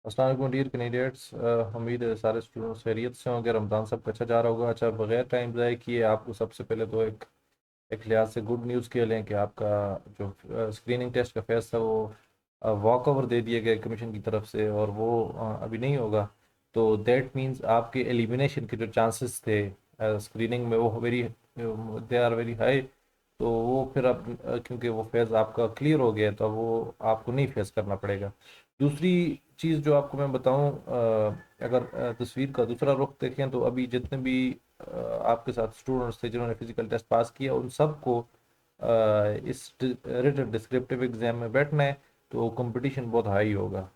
अस्सलाम वालेकुम dear candidates. उम्मीद है सारे स्टूडेंट्स खैरियत से होंगे, रमज़ान सबका अच्छा जा रहा होगा। अच्छा, बगैर टाइम ज़ाय किए आपको सबसे पहले तो एक लिहाज से गुड न्यूज़ के लें कि आपका जो स्क्रीनिंग टेस्ट का फेस था वो वॉक ओवर दे दिया गया कमीशन की तरफ से, और वो अभी नहीं होगा। तो दैट मीन्स आपके एलिमिनेशन के जो चांसेस थे स्क्रीनिंग में वो very they are very high. तो वो फिर अब क्योंकि वो फेज़ आपका क्लियर हो गया है, तो अब वो आपको नहीं फेस करना पड़ेगा। दूसरी चीज़ जो आपको मैं बताऊं, अगर तस्वीर का दूसरा रुख देखें तो अभी जितने भी आपके साथ स्टूडेंट्स थे जिन्होंने फिजिकल टेस्ट पास किया, उन सबको इस रिटन डिस्क्रिप्टिव एग्जाम में बैठना है। तो कंपटीशन बहुत हाई होगा।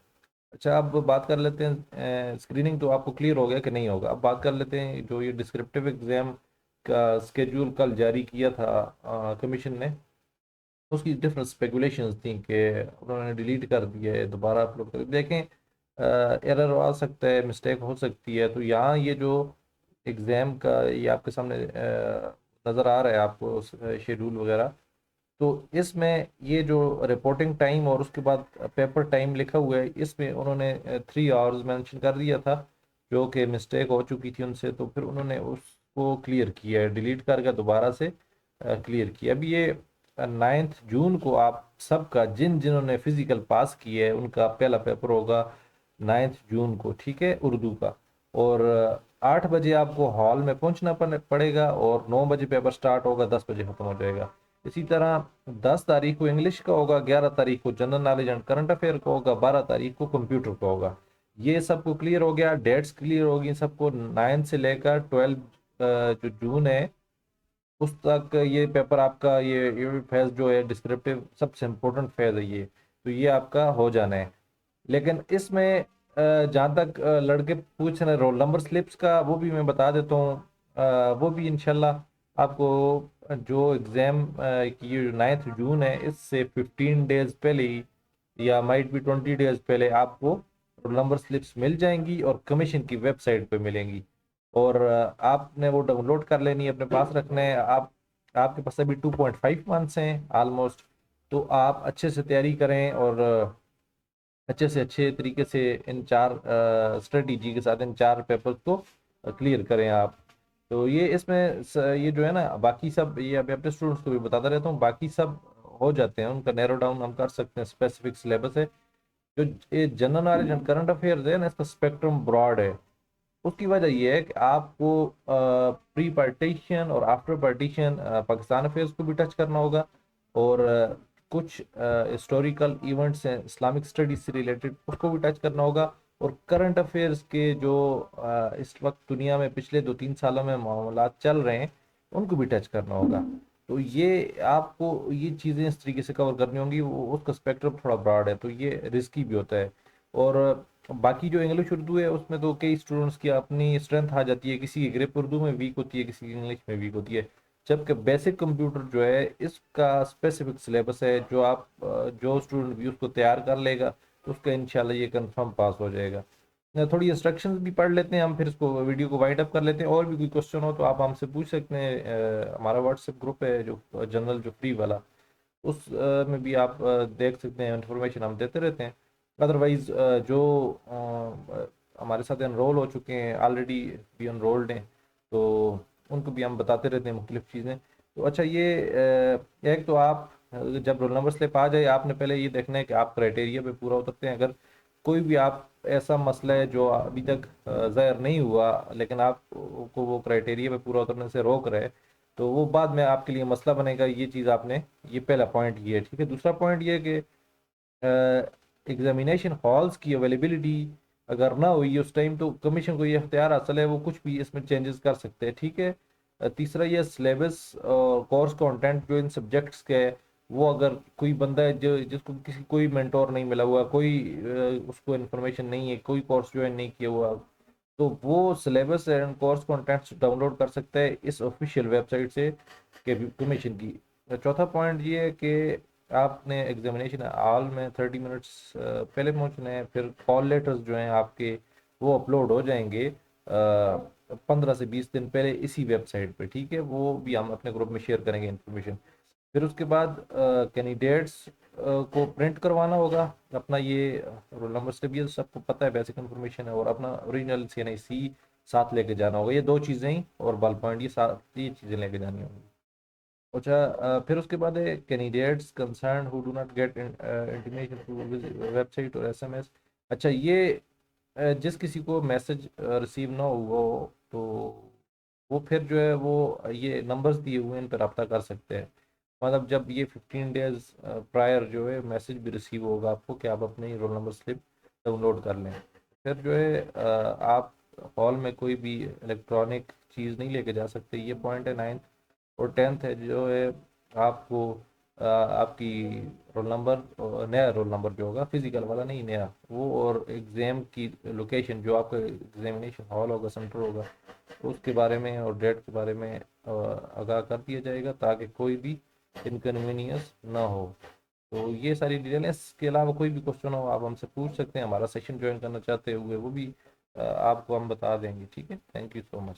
अच्छा, अब बात कर लेते हैं, स्क्रीनिंग तो आपको क्लियर हो गया कि नहीं होगा। अब बात कर लेते हैं जो ये डिस्क्रिप्टिव एग्जाम का स्केड्यूल कल जारी किया था कमीशन ने। उसकी डिफरेंट स्पेकुलेशंस थी कि उन्होंने डिलीट कर दिया है, दोबारा अपलोड कर देखें। एरर आ सकता है, मिस्टेक हो सकती है। तो यहाँ ये जो एग्ज़ाम का ये आपके सामने नज़र आ रहा है आपको शेड्यूल वगैरह। तो इसमें ये जो रिपोर्टिंग टाइम और उसके बाद पेपर टाइम लिखा हुआ है, इसमें उन्होंने 3 आवर्स मेंशन कर दिया था, जो कि मिस्टेक हो चुकी थी उनसे। तो फिर उन्होंने उसको क्लियर किया है, डिलीट करके दोबारा से क्लियर किया। अभी ये 9 जून को आप सबका, जिन जिन्होंने फिजिकल पास किया है, उनका पहला पेपर होगा 9 जून को, ठीक है, उर्दू का। और 8 बजे आपको हॉल में पहुंचना पड़ेगा, और 9 बजे पेपर स्टार्ट होगा, 10 बजे खत्म हो जाएगा। इसी तरह 10 तारीख को इंग्लिश का होगा, 11 तारीख को general knowledge and current affair का होगा, 12 तारीख को कंप्यूटर का होगा। ये सबको क्लियर हो गया, डेट्स क्लियर होगी सबको। 9 से लेकर 12 जो जून है उस तक ये पेपर आपका, ये फेज जो है डिस्क्रिप्टिव, सबसे इम्पोर्टेंट फेज है ये। तो ये आपका हो जाना है। लेकिन इसमें जहाँ तक लड़के पूछ रहे रोल नंबर स्लिप्स का, वो भी मैं बता देता हूँ। वो भी इंशाल्लाह आपको जो एग्ज़ाम की 9 जून है, इससे 15 डेज पहले ही, या माइट भी 20 डेज पहले, आपको रोल नंबर स्लिप्स मिल जाएंगी और कमीशन की वेबसाइट पे मिलेंगी। और आपने वो डाउनलोड कर लेनी है, अपने पास रखना है। आपके पास अभी 2.5 मंथ्स हैं ऑलमोस्ट। तो आप अच्छे से तैयारी करें, और अच्छे से अच्छे तरीके से इन 4 स्ट्रेटजी के साथ इन 4 पेपर्स को क्लियर करें आप। तो ये इसमें ये जो है ना, बाकी सब ये अभी अपने स्टूडेंट्स को भी बताता रहता हूँ, बाकी सब हो जाते हैं, उनका नैरो डाउन हम कर सकते हैं। स्पेसिफिक सिलेबस है जो ये general knowledge and current affairs है ना, इसका स्पेक्ट्रम ब्रॉड है। उसकी वजह यह है कि आपको प्री पार्टीशन और आफ्टर पार्टीशन पाकिस्तान अफेयर्स को भी टच करना होगा, और कुछ हिस्टोरिकल इवेंट्स हैं इस्लामिक स्टडीज से रिलेटेड, उसको भी टच करना होगा। और करंट अफेयर्स के जो इस वक्त दुनिया में पिछले 2-3 सालों में मामलात चल रहे हैं, उनको भी टच करना होगा। तो ये आपको ये चीज़ें इस तरीके से कवर करनी होंगी। उसका स्पेक्ट्रम थोड़ा ब्रॉड है, तो ये रिस्की भी होता है। और बाकी जो इंग्लिश उर्दू है, उसमें तो कई स्टूडेंट्स की अपनी स्ट्रेंथ आ जाती है, किसी की ग्रिप उर्दू में वीक होती है, किसी की इंग्लिश में वीक होती है। जबकि बेसिक कंप्यूटर जो है, इसका स्पेसिफिक सिलेबस है, जो जो स्टूडेंट भी उसको तैयार कर लेगा, उसका इंशाल्लाह ये कंफर्म पास हो जाएगा। थोड़ी इंस्ट्रक्शंस भी पढ़ लेते हैं हम, फिर इसको वीडियो को वाइंड अप कर लेते हैं। और भी कोई क्वेश्चन हो तो आप हमसे पूछ सकते हैं। हमारा व्हाट्सएप ग्रुप है जो जनरल, जो फ्री वाला, उस में भी आप देख सकते हैं, इंफॉर्मेशन हम देते रहते हैं। अदरवाइज जो हमारे साथ एनरोल हो चुके हैं ऑलरेडी, भी एनरोल्ड हैं, तो उनको भी हम बताते रहते हैं मुख्तलिफ चीज़ें। तो अच्छा, ये एक तो आप जब रोल नंबर स्लिप आ जाए, आपने पहले ये देखना है कि आप क्राइटेरिया पे पूरा उतरते हैं। अगर कोई भी आप ऐसा मसला है जो अभी तक ज़ाहिर नहीं हुआ, लेकिन आपको वो क्राइटेरिया पे पूरा उतरने से रोक रहे, तो वो बाद में आपके लिए मसला बनेगा। ये चीज़ आपने, ये पहला पॉइंट ये है, ठीक है। दूसरा पॉइंट ये है कि एग्जामिनेशन हॉल्स की अवेलेबिलिटी अगर ना हुई उस टाइम, तो कमीशन को ये अख्तियार हासिल है, वो कुछ भी इसमें चेंजेस कर सकते हैं, ठीक है। तीसरा ये सिलेबस और कोर्स कंटेंट जो इन सब्जेक्ट्स के है, वो अगर कोई बंदा है जो जिसको किसी कोई मेंटोर नहीं मिला हुआ, कोई उसको इन्फॉर्मेशन नहीं है, कोई कोर्स ज्वाइन नहीं किया हुआ, तो वो syllabus and course contents download कर सकता है इस ऑफिशियल वेबसाइट से के कमीशन की। चौथा पॉइंट ये है कि आपने एग्जामिनेशन हॉल में 30 मिनट्स पहले पहुंचना है। फिर कॉल लेटर्स जो हैं आपके, वो अपलोड हो जाएंगे 15 से 20 दिन पहले इसी वेबसाइट पे, ठीक है। वो भी हम अपने ग्रुप में शेयर करेंगे इन्फॉर्मेशन। फिर उसके बाद कैंडिडेट्स को प्रिंट करवाना होगा, अपना ये रोल नंबर स्लिप, ये सबको पता है, बेसिक इन्फॉर्मेशन है, और अपना ओरिजिनल CNIC साथ लेके जाना होगा, ये दो चीज़ें ही, और बल पॉइंट, ये साथ ये चीज़ें लेके जानी होंगी। अच्छा, फिर उसके बाद है candidates concern who do not gate intimation through website और SMS। अच्छा, ये जिस किसी को मैसेज रिसीव ना हुआ हो, तो वो फिर जो है वो ये नंबर्स दिए हुए हैं, इन पर रब्ता कर सकते हैं। मतलब जब ये 15 डेज प्रायर जो है मैसेज भी रिसीव होगा आपको कि आप अपनी रोल नंबर स्लिप डाउनलोड कर लें। फिर जो है आप हॉल में कोई भी इलेक्ट्रॉनिक चीज़ नहीं लेके जा सकते, ये पॉइंट है 9th। और 10th है जो है आपको आपकी रोल नंबर, नया रोल नंबर जो होगा, फिजिकल वाला नहीं, नया वो, और एग्ज़ाम की लोकेशन जो आपका एग्जामिनेशन हॉल होगा, सेंटर होगा, तो उसके बारे में और डेट के बारे में आगाह कर दिया जाएगा, ताकि कोई भी इनकन्वीनियंस ना हो। तो ये सारी डिटेल है। इसके अलावा कोई भी क्वेश्चन हो आप हमसे पूछ सकते हैं, हमारा सेशन ज्वाइन करना चाहते हुए वो भी आपको हम बता देंगे। ठीक है, थैंक यू सो मच।